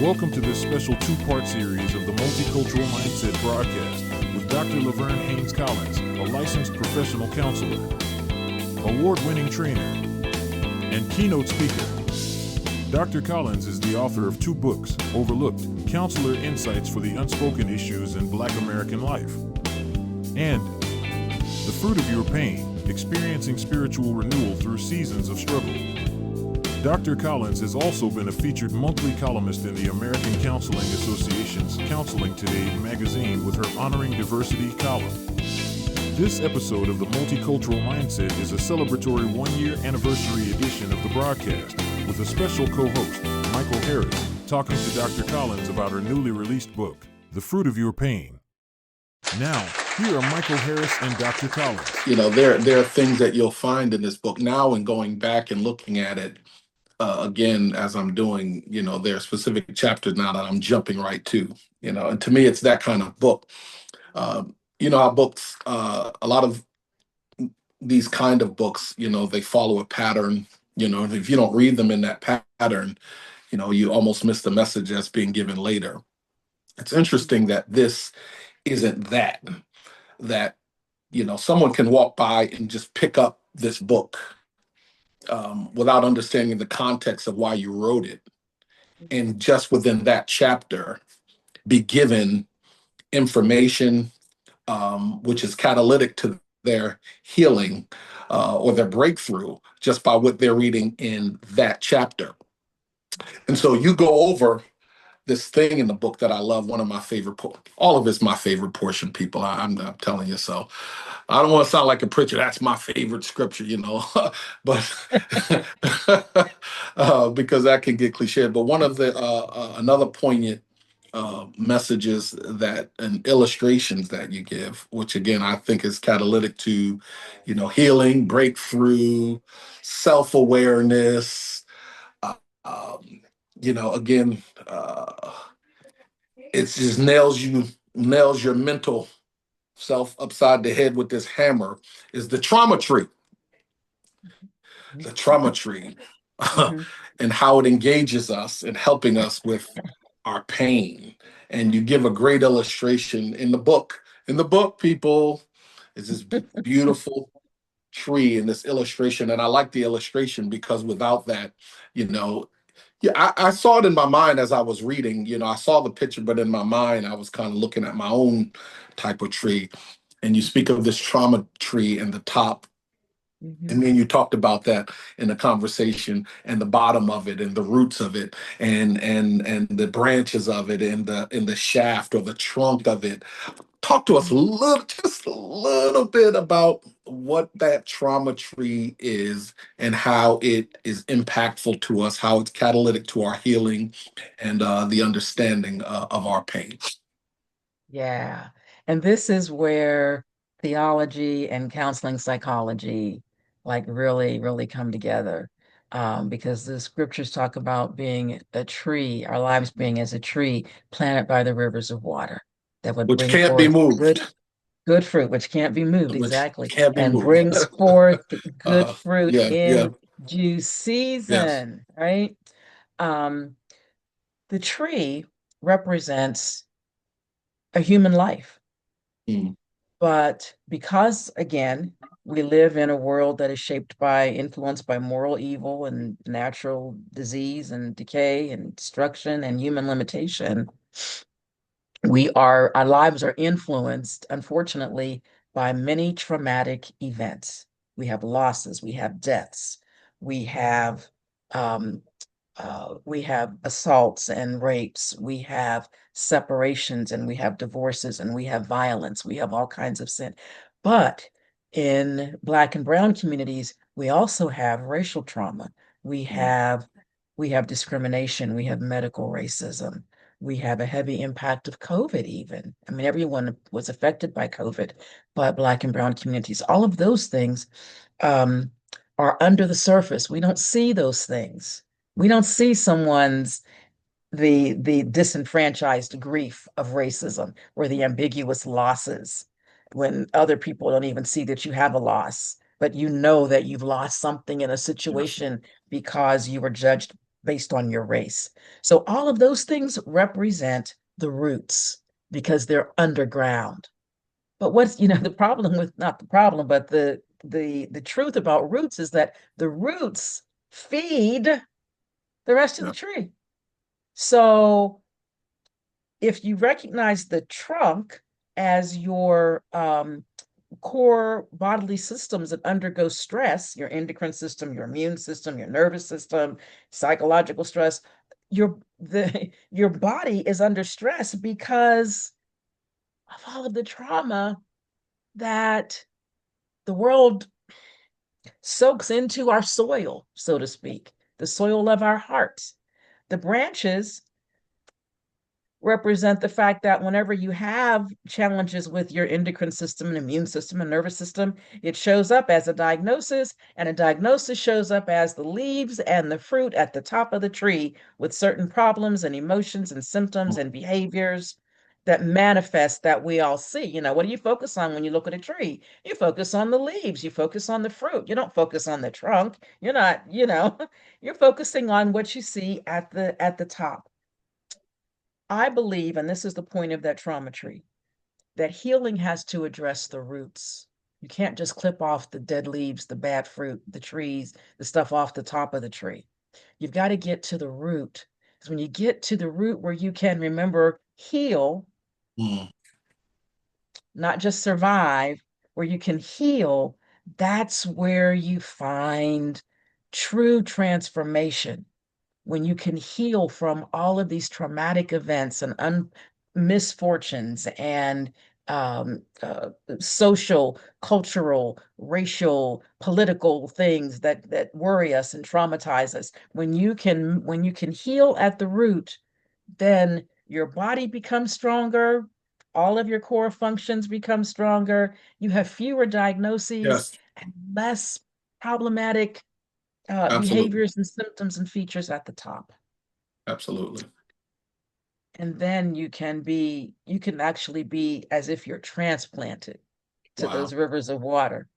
Welcome to this special two-part series of the Multicultural Mindset broadcast with Dr. Laverne Haynes Collins, a licensed professional counselor, award-winning trainer, and keynote speaker. Dr. Collins is the author of 2 books, Overlooked, Counselor Insights for the Unspoken Issues in Black American Life, and The Fruit of Your Pain, Experiencing Spiritual Renewal Through Seasons of Struggle. Dr. Collins has also been a featured monthly columnist in the American Counseling Association's Counseling Today magazine with her Honoring Diversity column. This episode of the Multicultural Mindset is a celebratory 1-year anniversary edition of the broadcast with a special co-host, Michael Harris, talking to Dr. Collins about her newly released book, The Fruit of Your Pain. Now, here are Michael Harris and Dr. Collins. You know, there are things that you'll find in this book now, and going back and looking at it again as I'm doing, there are specific chapters now that I'm jumping right to, and to me, it's that kind of book. Our books, a lot of these kind of books, they follow a pattern, and if you don't read them in that pattern, you almost miss the message that's being given later. It's interesting that this isn't that someone can walk by and just pick up this book without understanding the context of why you wrote it, and just within that chapter be given information which is catalytic to their healing or their breakthrough just by what they're reading in that chapter. And so you go over this thing in the book that I love, one of my favorite, all of it's my favorite portion, people. I'm telling you so. I don't want to sound like a preacher. That's my favorite scripture, but because that can get cliched. But one of the another poignant messages that and illustrations that you give, which again I think is catalytic to, healing, breakthrough, self-awareness. Again, it just nails your mental self upside the head with this hammer, is the trauma tree. The trauma tree and how it engages us in helping us with our pain. And you give a great illustration in the book. In the book, people, is this beautiful tree in this illustration. And I like the illustration because without that, I saw it in my mind as I was reading. I saw the picture, but in my mind, I was kind of looking at my own type of tree. And you speak of this trauma tree in the top. And then you talked about that in the conversation, and the bottom of it, and the roots of it, and the branches of it, and the shaft or the trunk of it. Talk to us just a little bit about what that trauma tree is and how it is impactful to us, how it's catalytic to our healing and the understanding of our pain. Yeah. And this is where theology and counseling psychology really, really come together. Because the scriptures talk about being a tree, our lives being as a tree planted by the rivers of water that would Which bring can't forth be moved. good fruit, which can't be moved, Which exactly. can't be And moved. brings forth good fruit Yeah. due season, right? The tree represents a human life. But because, again, we live in a world that is influenced by moral evil and natural disease and decay and destruction and human limitation, our lives are influenced, unfortunately, by many traumatic events. We have losses, we have deaths, we have assaults and rapes, we have separations, and we have divorces, and we have violence, we have all kinds of sin. But in Black and Brown communities, we also have racial trauma. We have discrimination, we have medical racism, we have a heavy impact of COVID even. I mean, everyone was affected by COVID, but Black and Brown communities, all of those things are under the surface. We don't see those things. We don't see the disenfranchised grief of racism or the ambiguous losses when other people don't even see that you have a loss, but you know that you've lost something in a situation because you were judged based on your race. So all of those things represent the roots because they're underground. But what's, the problem with, not the problem, but the truth about roots is that the roots feed the rest of the Yeah. tree. So if you recognize the trunk as your core bodily systems that undergo stress, your endocrine system, your immune system, your nervous system, psychological stress, your body is under stress because of all of the trauma that the world soaks into our soil, so to speak, the soil of our hearts. The branches represent the fact that whenever you have challenges with your endocrine system and immune system and nervous system, it shows up as a diagnosis, and a diagnosis shows up as the leaves and the fruit at the top of the tree with certain problems and emotions and symptoms and behaviors that manifest that we all see. What do you focus on when you look at a tree? You focus on the leaves, you focus on the fruit. You don't focus on the trunk. You're not, you're focusing on what you see at the top. I believe, and this is the point of that trauma tree, that healing has to address the roots. You can't just clip off the dead leaves, the bad fruit, the trees, the stuff off the top of the tree. You've got to get to the root. Because when you get to the root where you can remember, heal, Mm. not just survive, where you can heal, that's where you find true transformation. When you can heal from all of these traumatic events and misfortunes and social, cultural, racial, political things that worry us and traumatize us. When you can heal at the root, then your body becomes stronger. All of your core functions become stronger. You have fewer diagnoses Yes, and less problematic absolutely. behaviors and symptoms and features at the top. Absolutely. And then you can actually be as if you're transplanted to Wow. those rivers of water.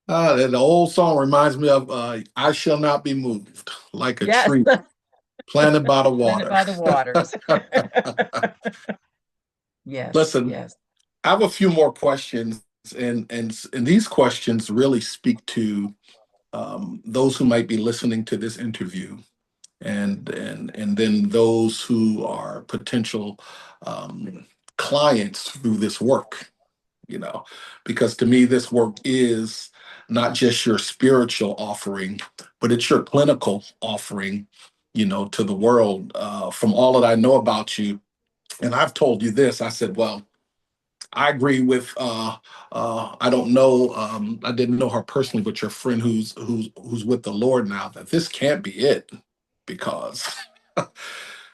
The old song reminds me of I shall not be moved like a Yes, tree planted by the planted water. by the waters. Yes, Listen, yes. I have a few more questions, and these questions really speak to those who might be listening to this interview, and then those who are potential clients through this work. You know, because to me, this work is not just your spiritual offering, but it's your clinical offering. To the world. From all that I know about you, and I've told you this, I said, well, I agree with. I don't know. I didn't know her personally, but your friend who's with the Lord now. That this can't be it, because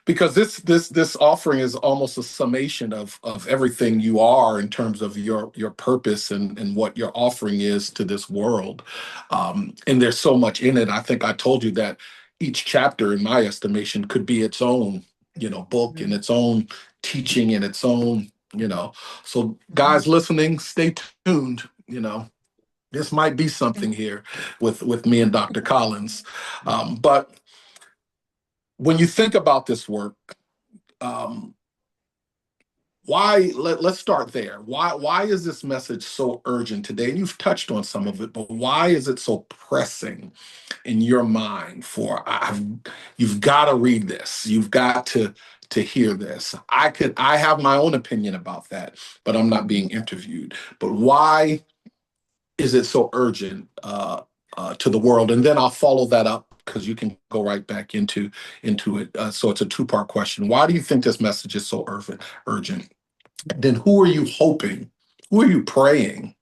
because this offering is almost a summation of everything you are in terms of your purpose and what your offering is to this world. And there's so much in it. I think I told you that each chapter, in my estimation, could be its own book and Mhm, its own teaching and its own. So mhm, guys listening, stay tuned. This might be something here with me and Dr. Collins. But when you think about this work, um, let's start there. Why is this message so urgent today? And you've touched on some of it, but why is it so pressing in your mind for you've got to read this. You've got to hear this. I have my own opinion about that, but I'm not being interviewed. But why is it so urgent to the world? And then I'll follow that up because you can go right back into it. So it's a two-part question. Why do you think this message is so urgent? Then who are you hoping? Who are you praying?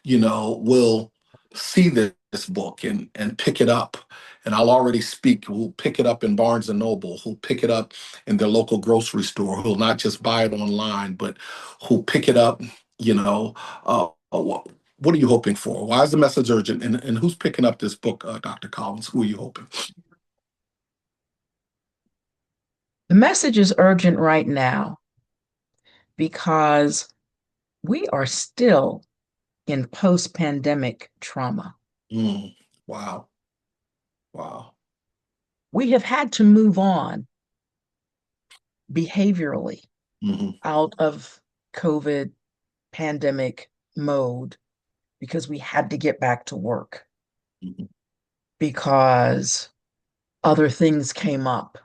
Will see this book and pick it up. And I'll already speak. Who'll pick it up in Barnes and Noble? Who'll pick it up in their local grocery store? Who'll not just buy it online, but who'll pick it up? You know, what are you hoping for? Why is the message urgent? And who's picking up this book, Dr. Collins? Who are you hoping? The message is urgent right now because we are still in post-pandemic trauma. Mm, wow, wow. We have had to move on behaviorally Hmm. out of COVID pandemic mode because we had to get back to work Hmm. because other things came up,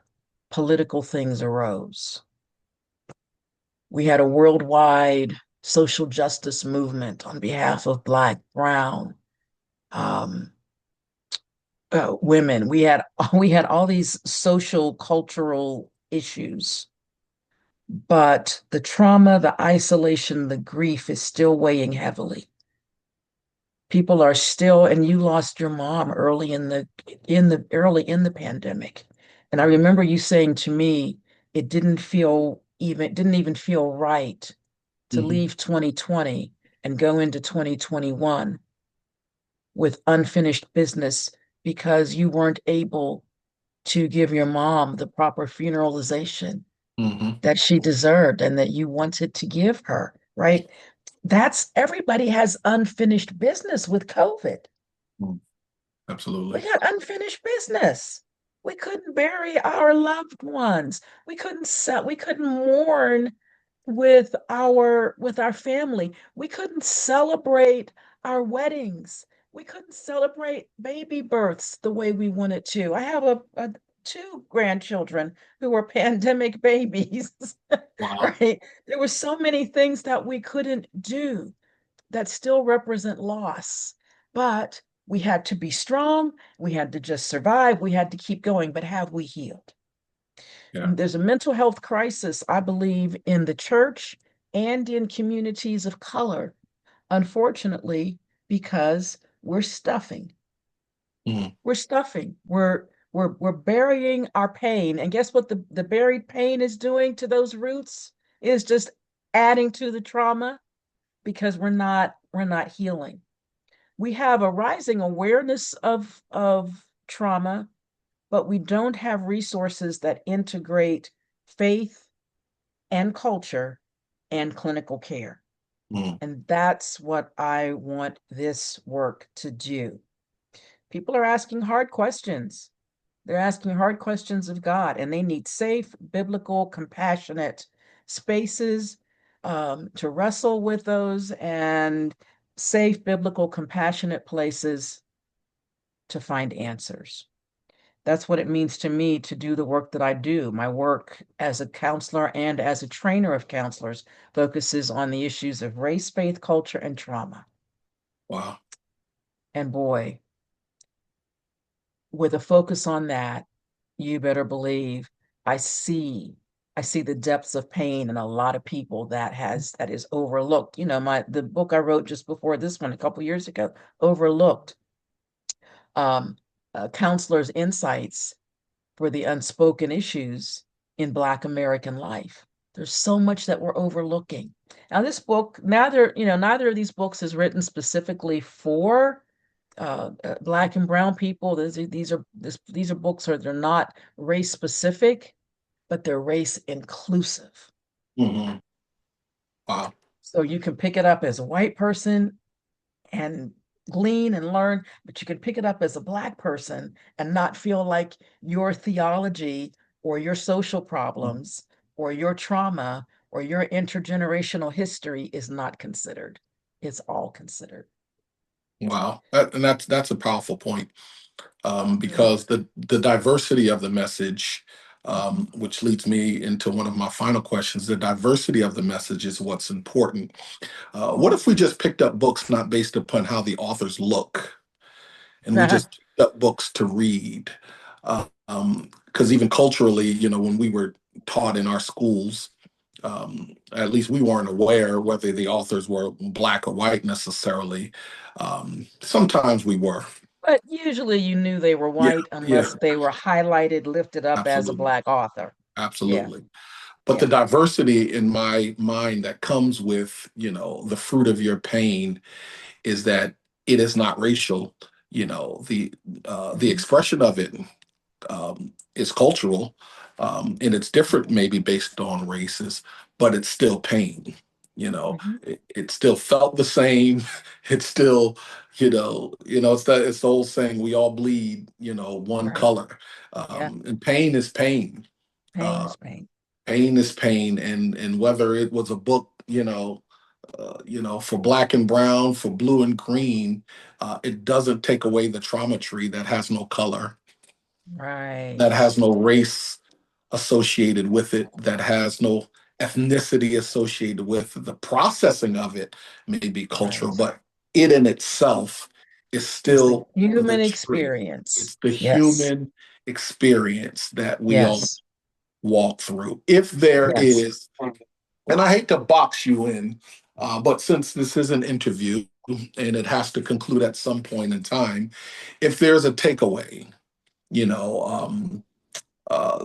political things arose. We had a worldwide social justice movement on behalf of Black, Brown, um, women. We had all these social cultural issues, but the trauma, the isolation, the grief is still weighing heavily. People are still, and you lost your mom early in the pandemic. And I remember you saying to me, it didn't even feel right to Hmm. leave 2020 and go into 2021 with unfinished business because you weren't able to give your mom the proper funeralization Hmm. that she deserved and that you wanted to give her, right? That's everybody has unfinished business with COVID. We Absolutely. got unfinished business. We couldn't bury our loved ones. We couldn't mourn with our family. We couldn't celebrate our weddings. We couldn't celebrate baby births the way we wanted to. I have two grandchildren who were pandemic babies, Wow. right? There were so many things that we couldn't do that still represent loss. But we had to be strong. We had to just survive. We had to keep going. But have we healed? Yeah. There's a mental health crisis, I believe, in the church and in communities of color, unfortunately, because we're stuffing. Mm. We're stuffing. We're burying our pain. And guess what the buried pain is doing to those roots? Is just adding to the trauma because we're not healing. We have a rising awareness of trauma, but we don't have resources that integrate faith and culture and clinical care. Mm. And that's what I want this work to do. People are asking hard questions. They're asking hard questions of God, and they need safe, biblical, compassionate spaces to wrestle with those and safe, biblical, compassionate places to find answers. That's what it means to me to do the work that I do. My work as a counselor and as a trainer of counselors focuses on the issues of race, faith, culture, and trauma. Wow. And boy, with a focus on that, you better believe I see I see the depths of pain in a lot of people that is overlooked. You know, the book I wrote just before this one a couple years ago, overlooked, um, counselors' insights for the unspoken issues in Black American life. There's so much that we're overlooking. Now, this book, neither of these books is written specifically for Black and Brown people. These are books, or they're not race specific, but they're race inclusive. Hmm. Wow. So you can pick it up as a white person and glean and learn, but you can pick it up as a Black person and not feel like your theology or your social problems or your trauma or your intergenerational history is not considered. It's all considered. Wow. And that's a powerful point, Yeah. because the diversity of the message, which leads me into one of my final questions. The diversity of the message is what's important. What if we just picked up books not based upon how the authors look, and we just picked up books to read? Because even culturally, when we were taught in our schools, at least we weren't aware whether the authors were black or white necessarily. Sometimes we were. But usually you knew they were Yeah, white yeah, unless they were highlighted, lifted up as a absolutely, Black author. Yeah, absolutely. But the yeah. diversity in my mind that comes with, the fruit of your pain is that it is not racial. The Mhm. expression of it is cultural, and it's different maybe based on races, but it's still pain. Mhm. It still felt the same. It's still, it's the old saying, we all bleed, one Right. color. Yeah. And pain is pain. Pain Uh, is pain. Pain is pain. And whether it was a book, for black and brown, for blue and green, it doesn't take away the trauma tree that has no color, that Right. has no race associated with it, that has no ethnicity associated with it. The processing of it may be cultural, Right. but it in itself is It's the still the human tree. experience. It's the Yes. human experience that we all Yes. walk through. If there Yes. is, and I hate to box you in, but since this is an interview and it has to conclude at some point in time, if there's a takeaway, you know,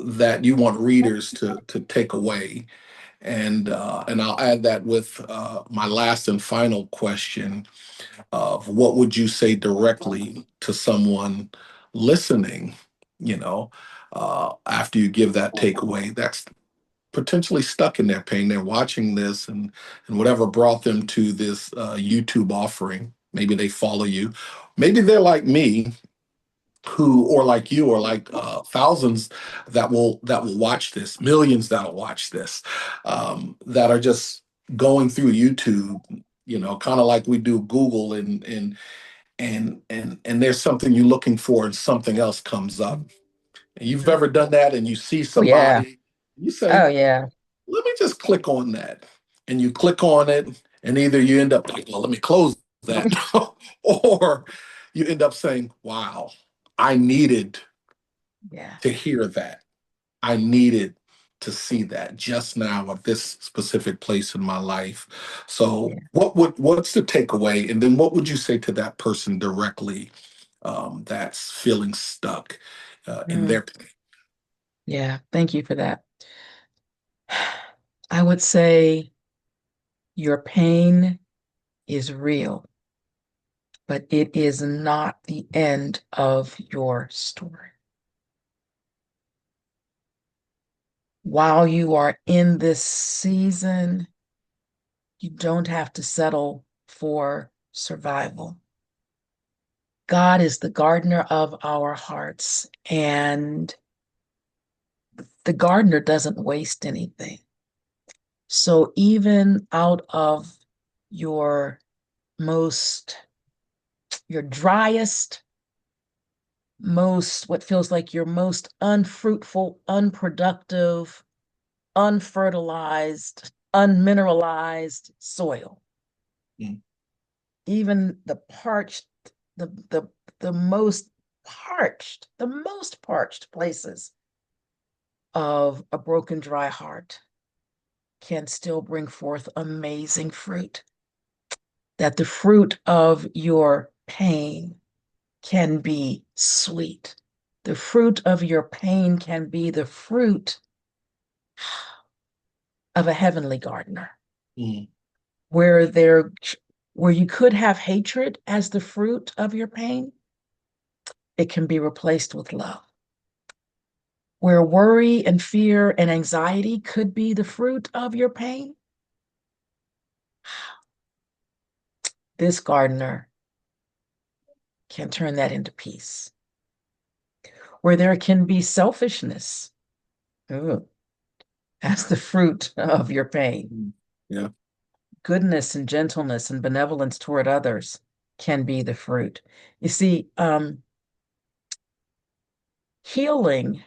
that you want readers to take away, and I'll add that with my last and final question of what would you say directly to someone listening, after you give that takeaway that's potentially stuck in their pain. They're watching this, and whatever brought them to this YouTube offering. Maybe they follow you. Maybe they're like me, who, or like you, or like thousands that will watch this, millions that will watch this, that are just going through YouTube. Kind of like we do Google, and there's something you're looking for, and something else comes up. And you've Mhm. ever done that, and you see Oh, yeah. somebody, you say, Oh, yeah. let me just click on that. And you click on it, and either you end up like, well, let me close that, or you end up saying, wow, I needed Yeah. to hear that. I needed to see that just now at this specific place in my life. So Yeah. what's the takeaway? And then what would you say to that person directly, that's feeling stuck in Mm, their yeah. Thank you for that. I would say your pain is real, but it is not the end of your story. While you are in this season, you don't have to settle for survival. God is the gardener of our hearts, and the gardener doesn't waste anything. So even out of your most, your driest, most, what feels like your most unfruitful, unproductive, unfertilized, unmineralized soil, pain? even the parched, the the the most parched places of a broken, dry heart can still bring forth amazing fruit. That the fruit of your pain can be sweet. The fruit of your pain can be the fruit of a heavenly gardener, Mm, where there where you could have hatred as the fruit of your pain, it can be replaced with love. Where worry and fear and anxiety could be the fruit of your pain, this gardener can turn that into peace. Where there can be selfishness, ooh, as the fruit of your pain, mm, yeah. goodness and gentleness and benevolence toward others can be the fruit. You see, healing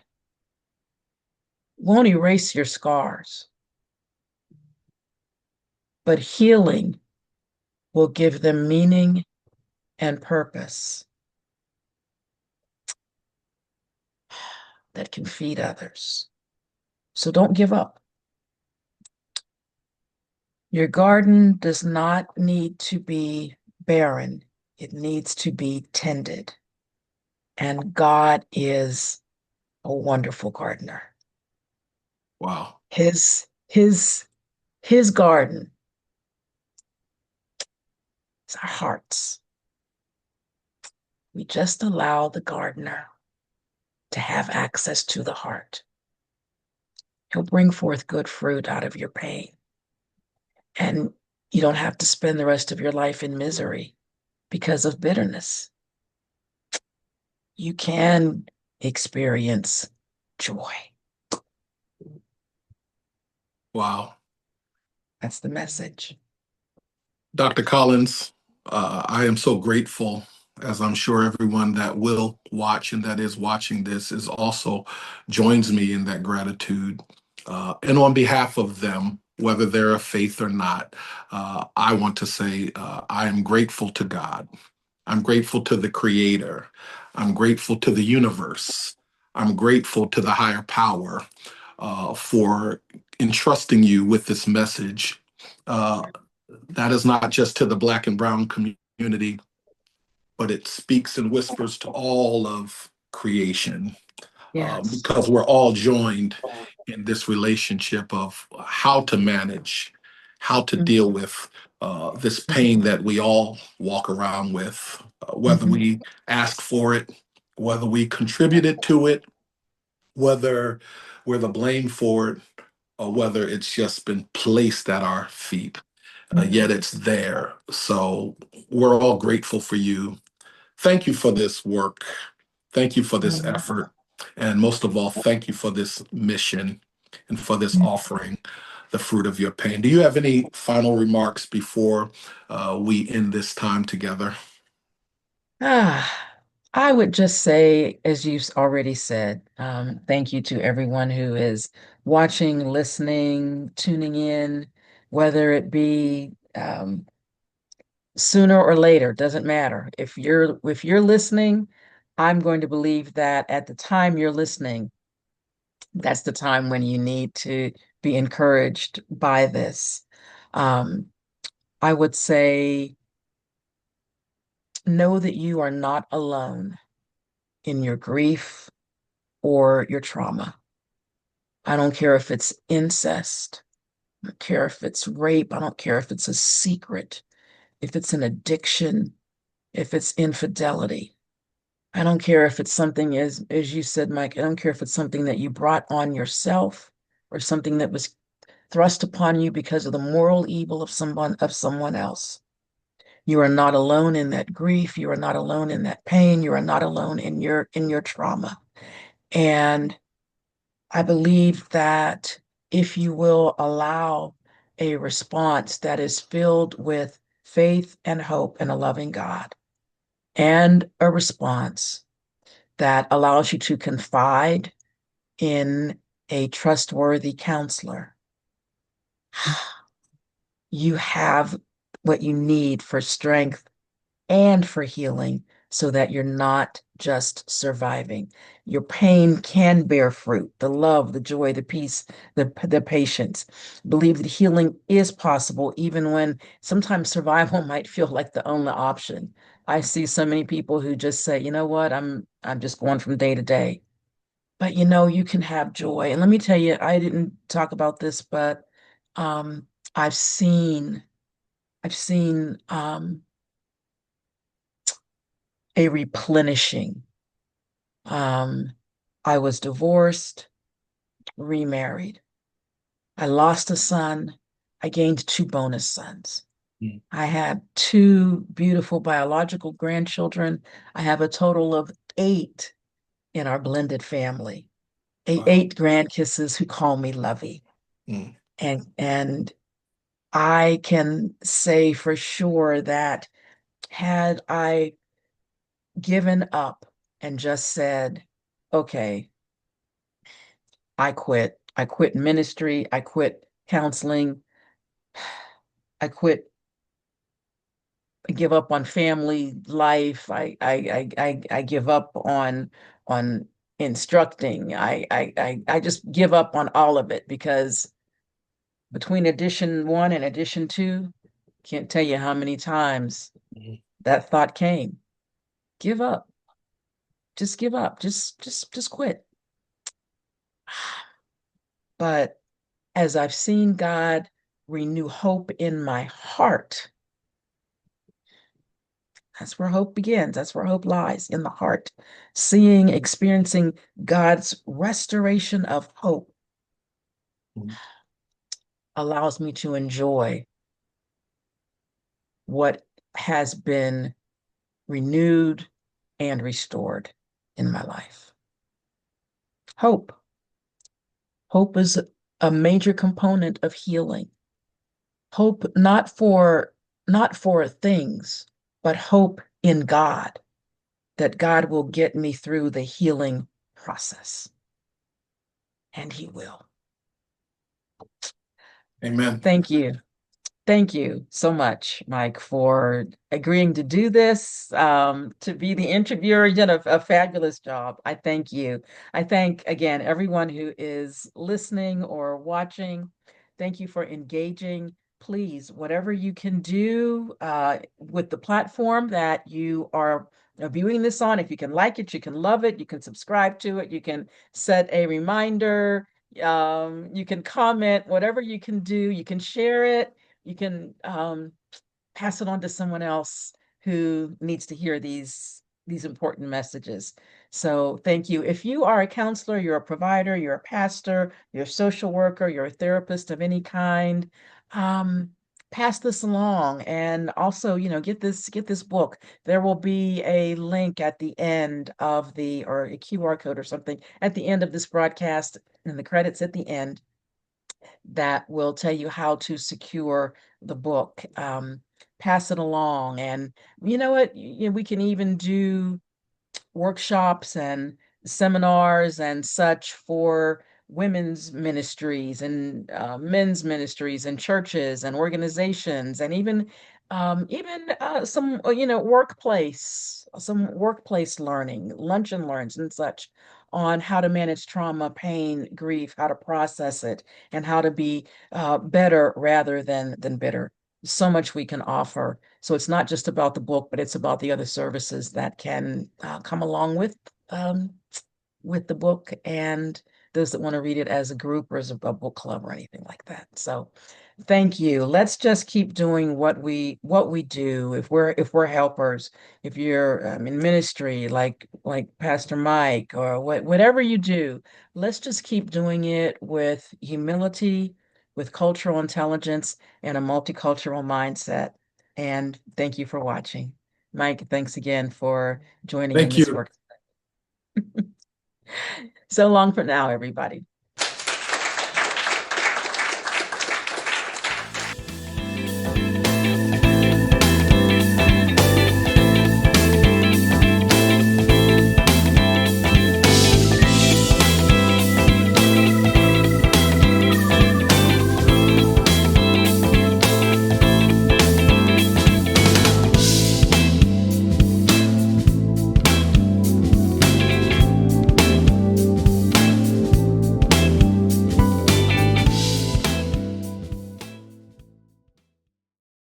won't erase your scars, but healing will give them meaning and purpose that can feed others. So don't give up. Your garden does not need to be barren, it needs to be tended. And God is a wonderful gardener. Wow. His garden is our hearts. We just allow the gardener to have access to the heart. He'll bring forth good fruit out of your pain. And you don't have to spend the rest of your life in misery because of bitterness. You can experience joy. Wow. That's the message. Dr. Collins, I am so grateful, as I'm sure everyone that will watch and that is watching this is also joins me in that gratitude. And on behalf of them, whether they're of faith or not, I want to say I am grateful to God. I'm grateful to the Creator. I'm grateful to the universe. I'm grateful to the higher power for entrusting you with this message. Uh, that is not just to the Black and Brown community, but it speaks and whispers to all of creation, Yes. because we're all joined in this relationship of how to manage, how to deal with this pain that we all walk around with, whether Mhm. we ask for it, whether we contributed to it, whether we're the blame for it, or whether it's just been placed at our feet. Yet Mhm. it's there. So we're all grateful for you. Thank you for this work. Thank you for this effort. And most of all, thank you for this mission and for this offering, the fruit of your pain. Do you have any final remarks before we end this time together? Ah, I would just say, as you've already said, thank you to everyone who is watching, listening, tuning in, whether it be sooner or later, doesn't matter. If you're listening, I'm going to believe that at the time you're listening, that's the time when you need to be encouraged by this. Um, I would say, know that you are not alone in your grief or your trauma. I don't care if it's incest. I don't care if it's rape. I don't care if it's a secret, if it's an addiction, if it's infidelity. I don't care if it's something, as you said, Mike, I don't care if it's something that you brought on yourself or something that was thrust upon you because of the moral evil of someone else. You are not alone in that grief. You are not alone in that pain. You are not alone in your trauma. And I believe that if you will allow a response that is filled with faith and hope and a loving God, and a response that allows you to confide in a trustworthy counselor, you have what you need for strength and for healing so that you're not just surviving. Your pain can bear fruit, the love, the joy, the peace, the patience. Believe that healing is possible, even when sometimes survival might feel like the only option. I see so many people who just say, you know what, I'm just going from day to day. But you can have joy. And let me tell you, I didn't talk about this, but um, I've seen I've seen a replenishing. Um, I was divorced, remarried. I lost a son. I gained two bonus sons. Mm. I had two beautiful biological grandchildren. I have a total of eight in our blended family. Wow. Eight grandkisses who call me Lovey. Mm. And I can say for sure that had I given up and just said, okay, I quit. I quit ministry. I quit counseling. I quit. I give up on family life. I give up on instructing. I just give up on all of it because between edition one and edition two, can't tell you how many times Mhm. that thought came. Give up. Just give up. Just quit. But as I've seen God renew hope in my heart, that's where hope begins. That's where hope lies, in the heart. Seeing, experiencing God's restoration of hope Mhm. allows me to enjoy what has been renewed and restored in my life. Hope. Hope is a major component of healing. Hope not for things, but hope in God, that God will get me through the healing process. And he will. Amen. Thank you. Thank you so much, Mike, for agreeing to do this, to be the interviewer. You did a fabulous job. I thank you. I thank, again, everyone who is listening or watching. Thank you for engaging. Please, whatever you can do with the platform that you are viewing this on, if you can like it, you can love it, you can subscribe to it, you can set a reminder, you can comment, whatever you can do, you can share it, you can pass it on to someone else who needs to hear these important messages. So thank you. If you are a counselor, you're a provider, you're a pastor, you're a social worker, you're a therapist of any kind, pass this along. And also, get this book. There will be a link at the end of or a QR code or something at the end of this broadcast, and the credits at the end, that will tell you how to secure the book. Pass it along. And you know what? We can even do workshops and seminars and such for women's ministries and men's ministries and churches and organizations, and even some workplace learning, lunch and learns and such, on how to manage trauma, pain, grief, how to process it, and how to be better rather than bitter. So much we can offer. So it's not just about the book, but it's about the other services that can come along with the book, and those that want to read it as a group or as a book club or anything like that. So thank you. Let's just keep doing what we do. If we're helpers, if you're in ministry, like Pastor Mike, or whatever you do, let's just keep doing it with humility, with cultural intelligence, and a multicultural mindset. And thank you for watching. Mike, thanks again for joining in Thank this you. work. So long for now, everybody.